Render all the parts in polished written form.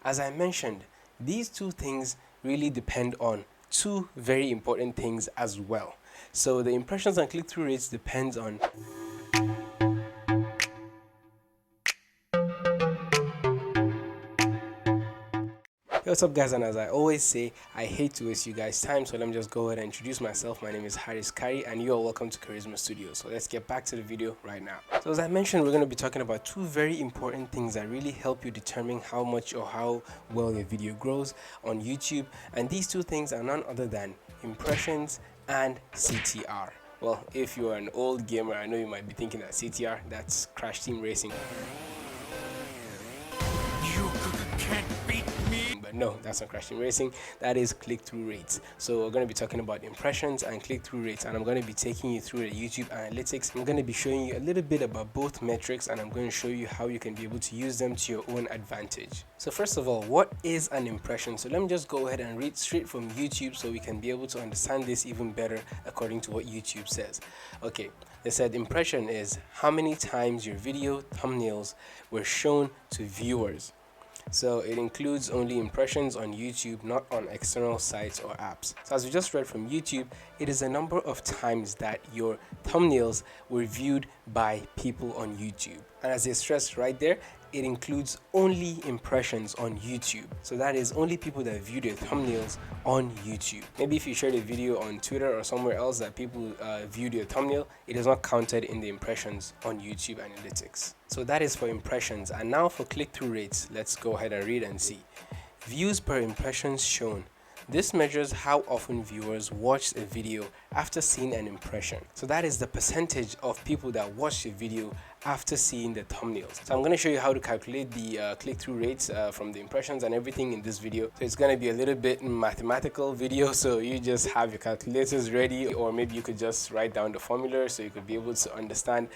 as I mentioned, these two things really depend on two very important things as well. So the impressions and click-through rates depends on Hey, what's up guys, and as I always say, I hate to waste you guys time, so let me just go ahead and introduce myself. My name is Haris Kari and you are welcome to Charisma Studios. So let's get back to the video right now. So as I mentioned, we're going to be talking about two very important things that really help you determine how much or how well your video grows on YouTube, and these two things are none other than impressions and CTR. Well, if you're an old gamer, I know you might be thinking that CTR, that's Crash Team Racing. But no, that's not Crash Team Racing, that is click-through rates. So we're going to be talking about impressions and click-through rates, and I'm going to be taking you through the YouTube analytics. I'm going to be showing you a little bit about both metrics, and I'm going to show you how you can be able to use them to your own advantage. So first of all, what is an impression? So let me just go ahead and read straight from YouTube so we can be able to understand this even better according to what YouTube says. Okay, they said impression is how many times your video thumbnails were shown to viewers. So it includes only impressions on YouTube, not on external sites or apps. So as we just read from YouTube, it is a number of times that your thumbnails were viewed by people on YouTube. And as they stressed right there, it includes only impressions on YouTube. So that is only people that viewed your thumbnails on YouTube. Maybe if you shared a video on Twitter or somewhere else that people viewed your thumbnail, it is not counted in the impressions on YouTube analytics. So that is for impressions. And now for click-through rates, let's go ahead and read and see. Views per impressions shown. This measures how often viewers watch a video after seeing an impression. So that is the percentage of people that watch a video after seeing the thumbnails. So I'm going to show you how to calculate the click-through rates from the impressions and everything in this video. So it's going to be a little bit mathematical video, so you just have your calculators ready, or maybe you could just write down the formula so you could be able to understand,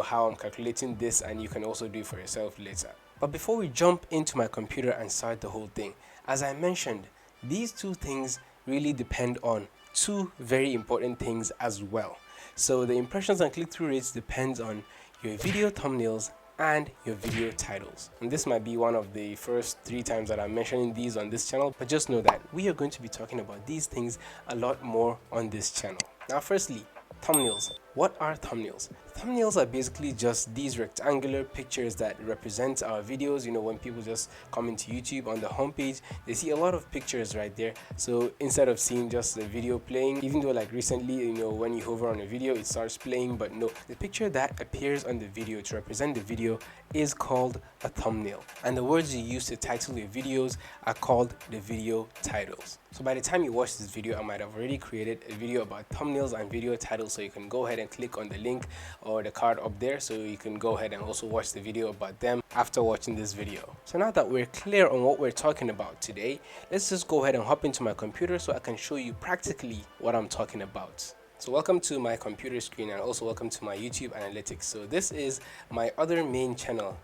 how I'm calculating this, and you can also do it for yourself later. But before we jump into my computer and start the whole thing, as I mentioned, these two things really depend on two very important things as well. So the impressions and click-through rates depends on your video thumbnails and your video titles. And this might be one of the first 3 times that I'm mentioning these on this channel, but just know that we are going to be talking about these things a lot more on this channel. Now firstly, thumbnails. What are thumbnails? Thumbnails are basically just these rectangular pictures that represent our videos. When people just come into YouTube on the homepage, they see a lot of pictures right there. So instead of seeing just the video playing, even though like recently, when you hover on a video, it starts playing, but no, the picture that appears on the video to represent the video is called a thumbnail. And the words you use to title your videos are called the video titles. So by the time you watch this video, I might have already created a video about thumbnails and video titles, so you can go ahead and click on the link or the card up there so you can go ahead and also watch the video about them after watching this video. So now that we're clear on what we're talking about today, let's just go ahead and hop into my computer so I can show you practically what I'm talking about. So welcome to my computer screen, and also welcome to my YouTube analytics. So this is my other main channel,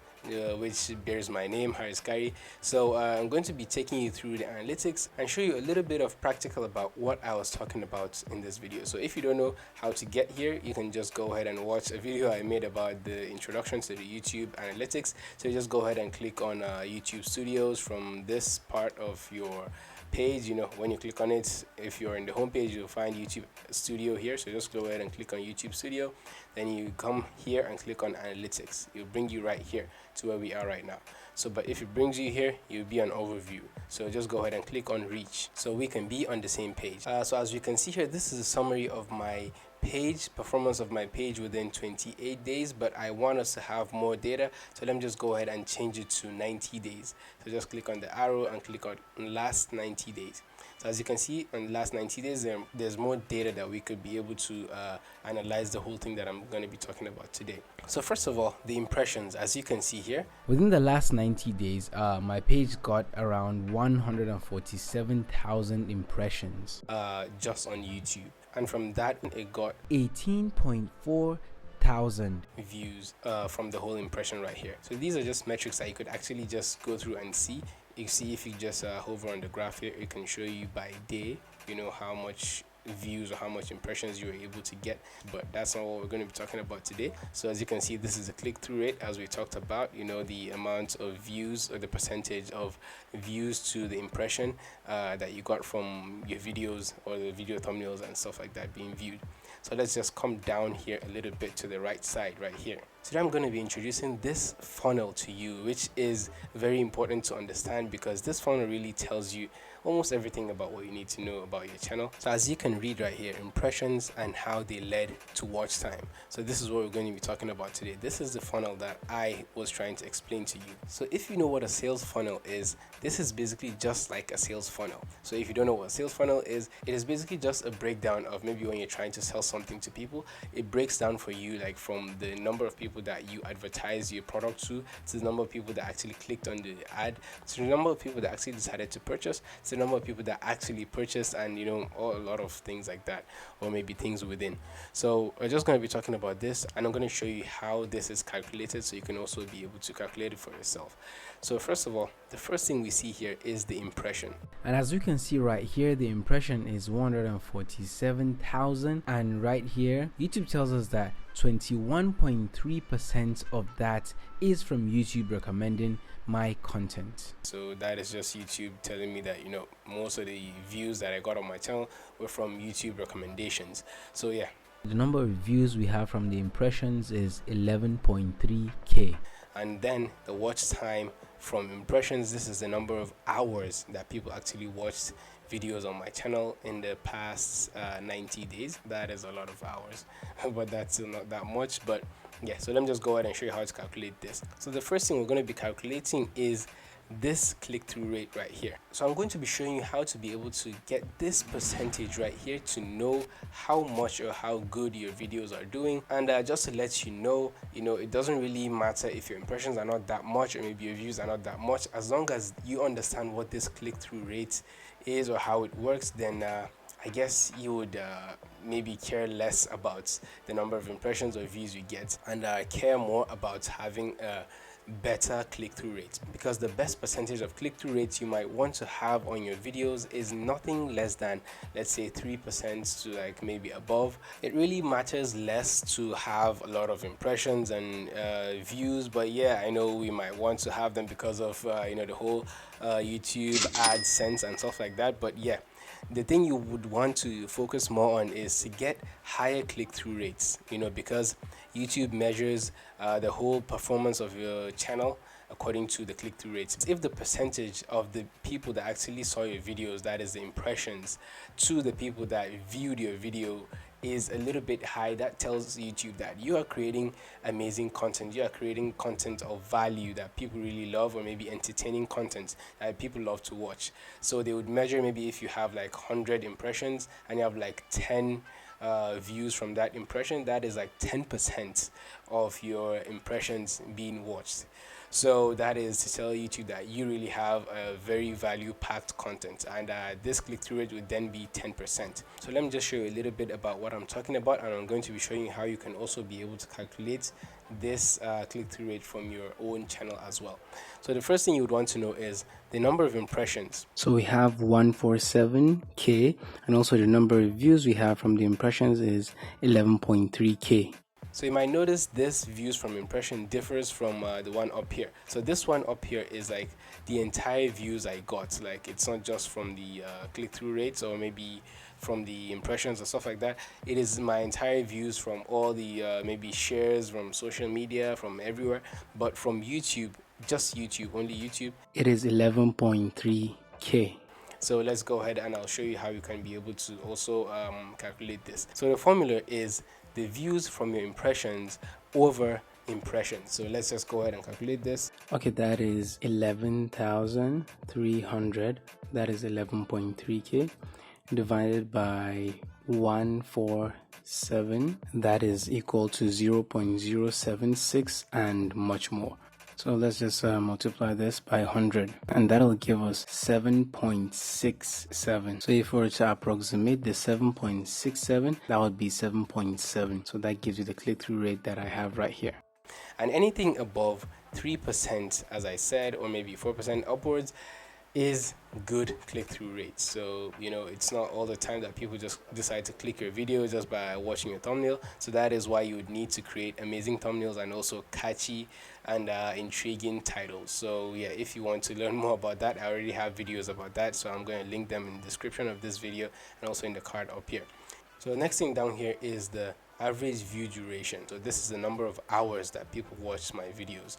which bears my name, Haris Kari. So I'm going to be taking you through the analytics and show you a little bit of practical about what I was talking about in this video. So if you don't know how to get here, you can just go ahead and watch a video I made about the introduction to the YouTube analytics. So you just go ahead and click on YouTube Studios from this part of your page. When you click on it, if you're in the home page, you'll find YouTube Studio here. So just go ahead and click on YouTube Studio, then you come here and click on analytics. It'll bring you right here to where we are right now. So but if it brings you here, you'll be on overview. So just go ahead and click on reach so we can be on the same page. So as you can see here, this is a summary of my performance of my page within 28 days, but I want us to have more data, so let me just go ahead and change it to 90 days. So just click on the arrow and click on last 90 days. So as you can see, in the last 90 days, there's more data that we could be able to analyze the whole thing that I'm going to be talking about today. So first of all, the impressions, as you can see here. Within the last 90 days, my page got around 147,000 impressions. Just on YouTube. And from that, it got 18.4 thousand views from the whole impression right here. So these are just metrics that you could actually just go through and see. You see, if you just hover on the graph here, it can show you by day, how much views or how much impressions you were able to get, but that's not what we're going to be talking about today. So as you can see, this is the click-through rate, as we talked about, the amount of views or the percentage of views to the impression that you got from your videos or the video thumbnails and stuff like that being viewed. So let's just come down here a little bit to the right side right here. Today I'm going to be introducing this funnel to you, which is very important to understand because this funnel really tells you almost everything about what you need to know about your channel. So as you can read right here, impressions and how they led to watch time. So this is what we're going to be talking about today. This is the funnel that I was trying to explain to you. So if you know what a sales funnel is, this is basically just like a sales funnel. So if you don't know what a sales funnel is, it is basically just a breakdown of maybe when you're trying to sell something to people, it breaks down for you like from the number of people that you advertise your product to the number of people that actually clicked on the ad, to the number of people that actually decided to purchase, to the number of people that actually purchased, and a lot of things like that, or maybe things within. So we're just going to be talking about this, and I'm going to show you how this is calculated so you can also be able to calculate it for yourself. So first of all, the first thing we see here is the impression. And as you can see right here, the impression is 147,000, and right here YouTube tells us that 21.3% of that is from YouTube recommending my content. So that is just YouTube telling me that most of the views that I got on my channel were from YouTube recommendations. So yeah, the number of views we have from the impressions is 11.3k. And then the watch time from impressions, this is the number of hours that people actually watched videos on my channel in the past 90 days. That is a lot of hours, but that's still not that much. But yeah, so let me just go ahead and show you how to calculate this. So the first thing we're going to be calculating is this click-through rate right here. So I'm going to be showing you how to be able to get this percentage right here to know how much or how good your videos are doing. And just to let you know, it doesn't really matter if your impressions are not that much or maybe your views are not that much. As long as you understand what this click-through rate is or how it works, then I guess you would maybe care less about the number of impressions or views you get, and care more about having a better click-through rate, because the best percentage of click-through rates you might want to have on your videos is nothing less than, let's say, 3% to like maybe above. It really matters less to have a lot of impressions and views, but yeah, I know we might want to have them because of the whole YouTube AdSense and stuff like that. But yeah, the thing you would want to focus more on is to get higher click-through rates, because YouTube measures the whole performance of your channel according to the click-through rates. If the percentage of the people that actually saw your videos, that is the impressions, to the people that viewed your video is a little bit high, that tells YouTube that you are creating amazing content. You are creating content of value that people really love, or maybe entertaining content that people love to watch. So they would measure maybe if you have like 100 impressions and you have like 10 views from that impression, that is like 10% of your impressions being watched. So that is to tell YouTube that you really have a very value-packed content, and this click-through rate would then be 10%. So let me just show you a little bit about what I'm talking about, and I'm going to be showing you how you can also be able to calculate this click-through rate from your own channel as well. So the first thing you would want to know is the number of impressions. So we have 147k, and also the number of views we have from the impressions is 11.3k. So you might notice this views from impression differs from the one up here. So this one up here is like the entire views I got. Like it's not just from the click-through rates or maybe from the impressions or stuff like that. It is my entire views from all the maybe shares from social media, from everywhere. But from YouTube, just YouTube, only YouTube, it is 11.3k. So let's go ahead and I'll show you how you can be able to also calculate this. So the formula is the views from your impressions over impressions. So let's just go ahead and calculate this. Okay, that is 11,300. That is 11.3k divided by 147. That is equal to 0.076 and much more. So let's just multiply this by 100, and that'll give us 7.67. So if we were to approximate the 7.67, that would be 7.7. So that gives you the click-through rate that I have right here. And anything above 3%, as I said, or maybe 4% upwards, is good click-through rates. So it's not all the time that people just decide to click your video just by watching your thumbnail. So that is why you would need to create amazing thumbnails and also catchy and intriguing titles. So yeah, if you want to learn more about that, I already have videos about that, so I'm going to link them in the description of this video and also in the card up here. So the next thing down here is the average view duration. So this is the number of hours that people watch my videos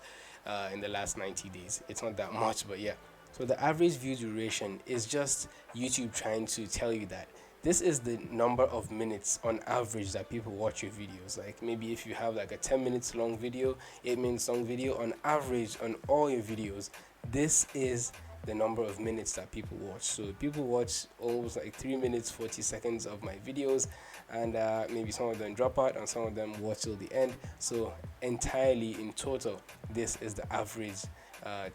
in the last 90 days. It's not that much, but yeah. So the average view duration is just YouTube trying to tell you that this is the number of minutes on average that people watch your videos. Like maybe if you have like a 10 minutes long video, 8 minutes long video, on average on all your videos, this is the number of minutes that people watch. So people watch almost like 3 minutes 40 seconds of my videos, and maybe some of them drop out and some of them watch till the end. So entirely in total, this is the average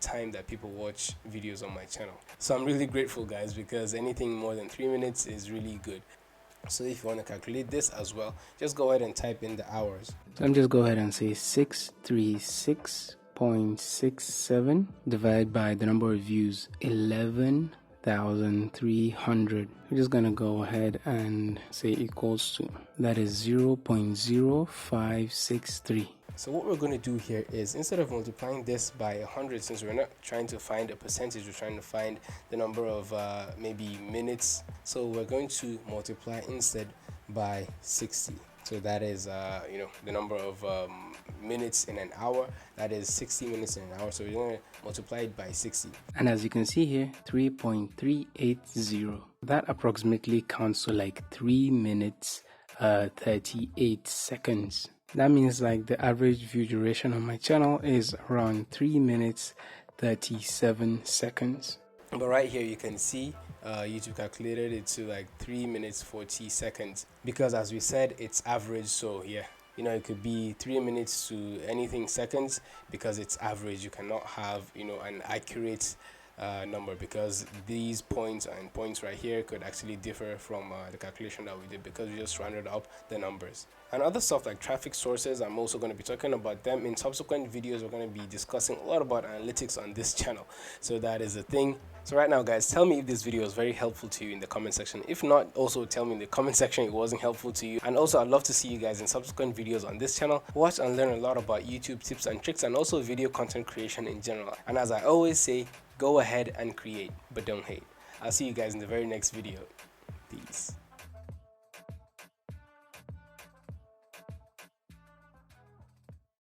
time that people watch videos on my channel. So I'm really grateful, guys, because anything more than 3 minutes is really good. So if you want to calculate this as well, just go ahead and type in the hours. So I'm just go ahead and say 636.67 divided by the number of views, 11,300. We're just gonna go ahead and say equals to, that is 0.0563. So what we're going to do here is, instead of multiplying this by 100, since we're not trying to find a percentage, we're trying to find the number of maybe minutes, so we're going to multiply instead by 60. So that is the number of minutes in an hour. That is 60 minutes in an hour, so we're going to multiply it by 60. And as you can see here, 3.380. That approximately counts to like 3 minutes 38 seconds. That means like the average view duration on my channel is around 3 minutes 37 seconds. But right here you can see YouTube calculated it to like 3 minutes 40 seconds, because as we said, it's average. So yeah, it could be 3 minutes to anything seconds, because it's average. You cannot have an accurate number, because these points and points right here could actually differ from the calculation that we did, because we just rounded up the numbers. And other stuff like traffic sources, I'm also going to be talking about them in subsequent videos. We're going to be discussing a lot about analytics on this channel, so that is the thing. So right now, guys, tell me if this video was very helpful to you in the comment section. If not, also tell me in the comment section it wasn't helpful to you. And also, I'd love to see you guys in subsequent videos on this channel. Watch and learn a lot about YouTube tips and tricks, and also video content creation in general. And as I always say, go ahead and create, but don't hate. I'll see you guys in the very next video. Peace.